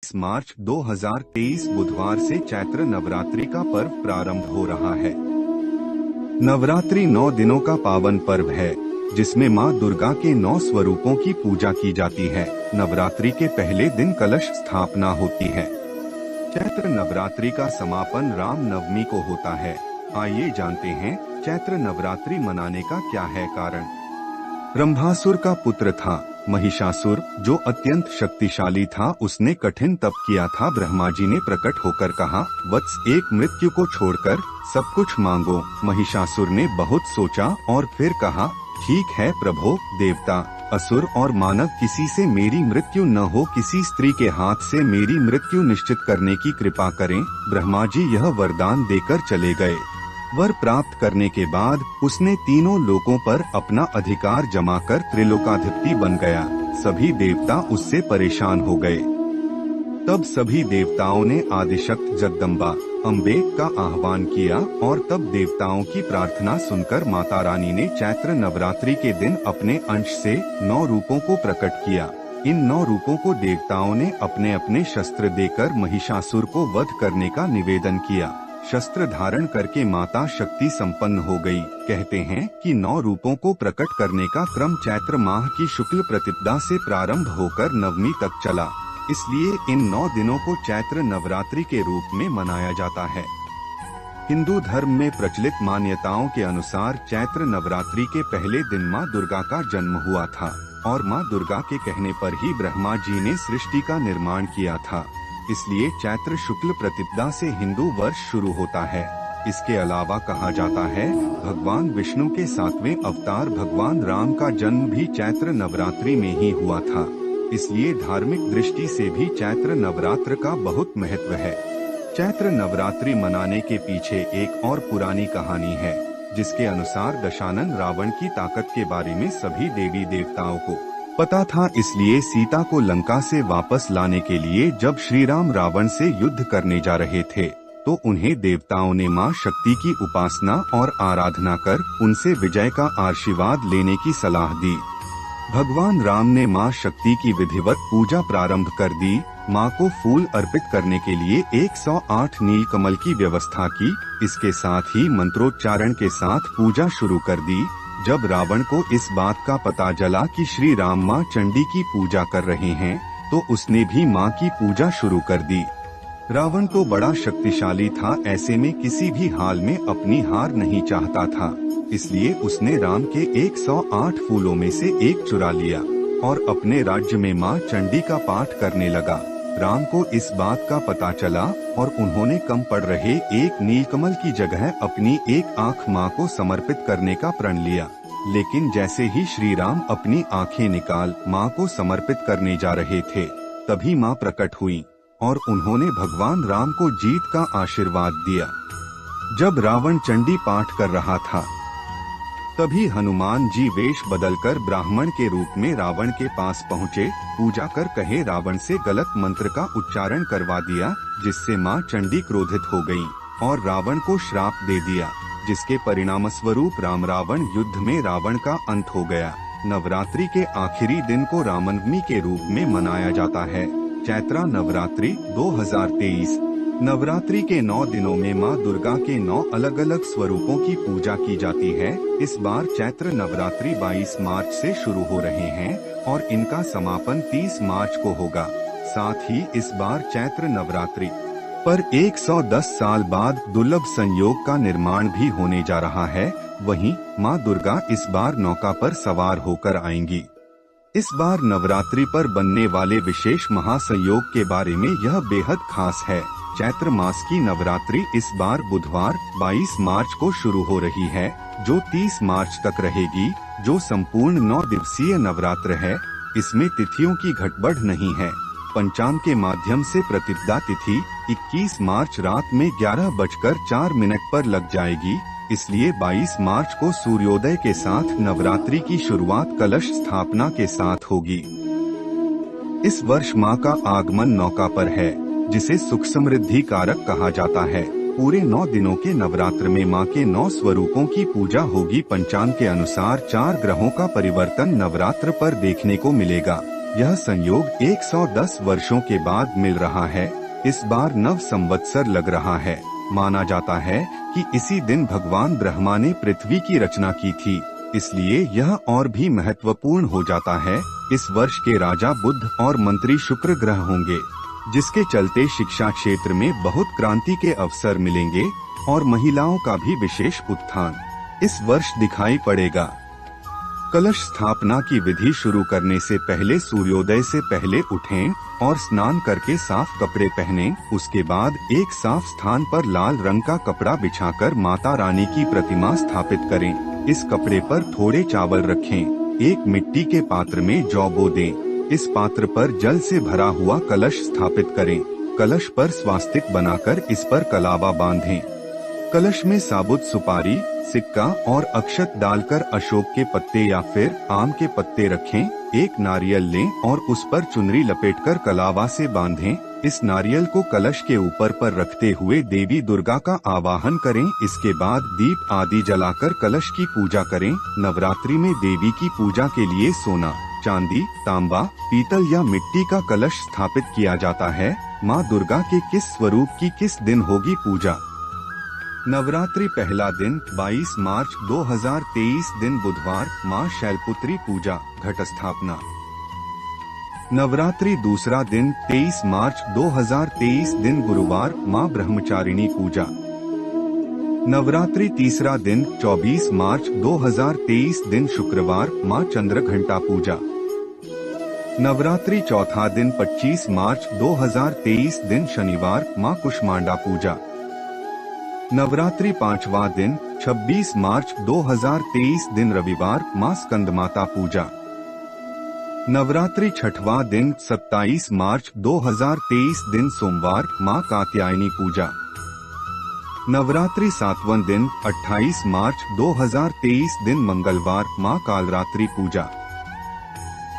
22 मार्च 2023 बुधवार से चैत्र नवरात्रि का पर्व प्रारंभ हो रहा है। नवरात्रि 9 दिनों का पावन पर्व है, जिसमें मां दुर्गा के 9 स्वरूपों की पूजा की जाती है। नवरात्रि के पहले दिन कलश स्थापना होती है। चैत्र नवरात्रि का समापन राम नवमी को होता है। आइए जानते हैं चैत्र नवरात्रि मनाने का क्या है कारण। ब्रह्मासुर का पुत्र था महिषासुर, जो अत्यंत शक्तिशाली था। उसने कठिन तप किया था। ब्रह्मा जी ने प्रकट होकर कहा, वत्स, एक मृत्यु को छोड़कर सब कुछ मांगो। महिषासुर ने बहुत सोचा और फिर कहा, ठीक है प्रभो। देवता, असुर और मानव किसी से मेरी मृत्यु न हो, किसी स्त्री के हाथ से मेरी मृत्यु निश्चित करने की कृपा करें। ब्रह्मा जी यह वरदान देकर चले गए। वर प्राप्त करने के बाद उसने तीनों लोकों पर अपना अधिकार जमाकर त्रिलोकाधिपति बन गया। सभी देवता उससे परेशान हो गए। तब सभी देवताओं ने आदिशक्ति जगदम्बा अम्बे का आह्वान किया और तब देवताओं की प्रार्थना सुनकर माता रानी ने चैत्र नवरात्रि के दिन अपने अंश से 9 रूपों को प्रकट किया। इन 9 रूपों को देवताओं ने अपने अपने शस्त्र देकर महिषासुर को वध करने का निवेदन किया। शस्त्र धारण करके माता शक्ति संपन्न हो गई। कहते हैं कि 9 रूपों को प्रकट करने का क्रम चैत्र माह की शुक्ल प्रतिपदा से प्रारंभ होकर नवमी तक चला। इसलिए इन 9 दिनों को चैत्र नवरात्रि के रूप में मनाया जाता है। हिंदू धर्म में प्रचलित मान्यताओं के अनुसार चैत्र नवरात्रि के पहले दिन मां दुर्गा का जन्म हुआ था और मां दुर्गा के कहने पर ही ब्रह्मा जी ने सृष्टि का निर्माण किया था। इसलिए चैत्र शुक्ल प्रतिपदा से हिंदू वर्ष शुरू होता है। इसके अलावा कहा जाता है, भगवान विष्णु के 7वें अवतार भगवान राम का जन्म भी चैत्र नवरात्रि में ही हुआ था। इसलिए धार्मिक दृष्टि से भी चैत्र नवरात्र का बहुत महत्व है। चैत्र नवरात्रि मनाने के पीछे एक और पुरानी कहानी है, जिसके अनुसार दशानन रावण की ताकत के बारे में सभी देवी देवताओं को पता था। इसलिए सीता को लंका से वापस लाने के लिए जब श्री राम रावण से युद्ध करने जा रहे थे, तो उन्हें देवताओं ने मां शक्ति की उपासना और आराधना कर उनसे विजय का आशीर्वाद लेने की सलाह दी। भगवान राम ने मां शक्ति की विधिवत पूजा प्रारंभ कर दी। मां को फूल अर्पित करने के लिए 108 नीलकमल की व्यवस्था की। इसके साथ ही मंत्रोच्चारण के साथ पूजा शुरू कर दी। जब रावण को इस बात का पता चला कि श्री राम मां चंडी की पूजा कर रहे हैं, तो उसने भी मां की पूजा शुरू कर दी। रावण तो बड़ा शक्तिशाली था, ऐसे में किसी भी हाल में अपनी हार नहीं चाहता था। इसलिए उसने राम के 108 फूलों में से एक चुरा लिया और अपने राज्य में मां चंडी का पाठ करने लगा। राम को इस बात का पता चला और उन्होंने कम पड़ रहे एक नीलकमल की जगह अपनी एक आँख मां को समर्पित करने का प्रण लिया। लेकिन जैसे ही श्री राम अपनी आँखें निकाल मां को समर्पित करने जा रहे थे, तभी मां प्रकट हुई और उन्होंने भगवान राम को जीत का आशीर्वाद दिया। जब रावण चंडी पाठ कर रहा था, तभी हनुमान जी वेश बदलकर ब्राह्मण के रूप में रावण के पास पहुँचे। पूजा कर कहे रावण से गलत मंत्र का उच्चारण करवा दिया, जिससे मां चंडी क्रोधित हो गई और रावण को श्राप दे दिया, जिसके परिणाम स्वरूप राम रावण युद्ध में रावण का अंत हो गया। नवरात्रि के आखिरी दिन को रामनवमी के रूप में मनाया जाता है। चैत्र नवरात्रि 2023। नवरात्रि के 9 दिनों में मां दुर्गा के 9 अलग अलग स्वरूपों की पूजा की जाती है। इस बार चैत्र नवरात्रि 22 मार्च से शुरू हो रहे हैं और इनका समापन 30 मार्च को होगा। साथ ही इस बार चैत्र नवरात्रि पर 110 साल बाद दुर्लभ संयोग का निर्माण भी होने जा रहा है। वहीं मां दुर्गा इस बार नौका पर सवार होकर आएंगी। इस बार नवरात्रि पर बनने वाले विशेष महासंयोग के बारे में यह बेहद खास है। चैत्र मास की नवरात्रि इस बार बुधवार 22 मार्च को शुरू हो रही है, जो 30 मार्च तक रहेगी, जो संपूर्ण 9 दिवसीय नवरात्र है। इसमें तिथियों की घटबढ़ नहीं है। पंचांग के माध्यम से प्रतिपदा तिथि 21 मार्च रात में 11:04 पर लग जाएगी। इसलिए 22 मार्च को सूर्योदय के साथ नवरात्रि की शुरुआत कलश स्थापना के साथ होगी। इस वर्ष मां का आगमन नौका पर है, जिसे सुख समृद्धि कारक कहा जाता है। पूरे 9 दिनों के नवरात्र में मां के 9 स्वरूपों की पूजा होगी। पंचांग के अनुसार 4 ग्रहों का परिवर्तन नवरात्र पर देखने को मिलेगा। यह संयोग 110 वर्षों के बाद मिल रहा है। इस बार नव संवत्सर लग रहा है। माना जाता है कि इसी दिन भगवान ब्रह्मा ने पृथ्वी की रचना की थी, इसलिए यह और भी महत्वपूर्ण हो जाता है। इस वर्ष के राजा बुध और मंत्री शुक्र ग्रह होंगे, जिसके चलते शिक्षा क्षेत्र में बहुत क्रांति के अवसर मिलेंगे और महिलाओं का भी विशेष उत्थान इस वर्ष दिखाई पड़ेगा। कलश स्थापना की विधि शुरू करने से पहले सूर्योदय से पहले उठें और स्नान करके साफ कपड़े पहनें। उसके बाद एक साफ स्थान पर लाल रंग का कपड़ा बिछाकर माता रानी की प्रतिमा स्थापित करें। इस कपड़े पर थोड़े चावल रखें। एक मिट्टी के पात्र में जौ बो दें। इस पात्र पर जल से भरा हुआ कलश स्थापित करें। कलश पर स्वास्तिक बनाकर इस पर कलावा बांधें। कलश में साबुत सुपारी, सिक्का और अक्षत डालकर अशोक के पत्ते या फिर आम के पत्ते रखें। एक नारियल लें और उस पर चुनरी लपेटकर कलावा से बांधें। इस नारियल को कलश के ऊपर पर रखते हुए देवी दुर्गा का आवाहन करें। इसके बाद दीप आदि जलाकर कलश की पूजा करें। नवरात्रि में देवी की पूजा के लिए सोना, चांदी, तांबा, पीतल या मिट्टी का कलश स्थापित किया जाता है। माँ दुर्गा के किस स्वरूप की किस दिन होगी पूजा? नवरात्रि पहला दिन 22 मार्च 2023 दिन बुधवार, माँ शैलपुत्री पूजा, घट स्थापना। नवरात्रि दूसरा दिन 23 मार्च 2023 दिन गुरुवार, माँ ब्रह्मचारिणी पूजा। नवरात्रि तीसरा दिन 24 मार्च 2023 दिन शुक्रवार, माँ चंद्रघंटा पूजा। नवरात्रि चौथा दिन 25 मार्च 2023 दिन शनिवार, माँ कुष्मांडा पूजा। नवरात्रि पांचवा दिन 26 मार्च 2023 दिन रविवार, माँ स्कंदमाता पूजा। नवरात्रि छठवां दिन 27 मार्च 2023 दिन सोमवार, माँ कात्यायनी पूजा। नवरात्रि सातवां दिन 28 मार्च 2023 दिन मंगलवार, माँ कालरात्रि पूजा।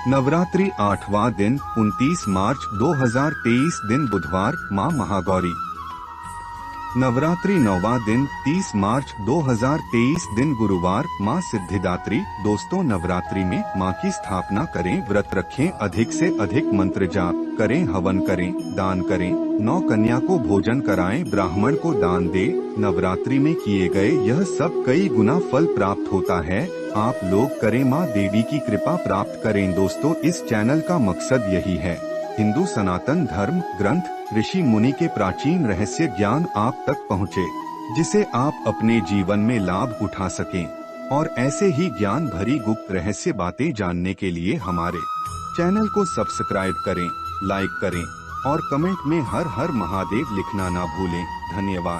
नवरात्रि आठवां दिन 29 मार्च 2023 दिन बुधवार, माँ महागौरी। नवरात्रि नौवां दिन 30 मार्च 2023 दिन गुरुवार, माँ सिद्धिदात्री। दोस्तों, नवरात्रि में माँ की स्थापना करें, व्रत रखें, अधिक से अधिक मंत्र जाप करें, हवन करें, दान करें, 9 कन्या को भोजन कराएं, ब्राह्मण को दान दे। नवरात्रि में किए गए यह सब कई गुना फल प्राप्त होता है। आप लोग करें, माँ देवी की कृपा प्राप्त करें। दोस्तों, इस चैनल का मकसद यही है, हिंदू सनातन धर्म ग्रंथ, ऋषि मुनि के प्राचीन रहस्य ज्ञान आप तक पहुँचे, जिसे आप अपने जीवन में लाभ उठा सकें। और ऐसे ही ज्ञान भरी गुप्त रहस्य बातें जानने के लिए हमारे चैनल को सब्सक्राइब करें, लाइक करें और कमेंट में हर हर महादेव लिखना ना भूलें। धन्यवाद।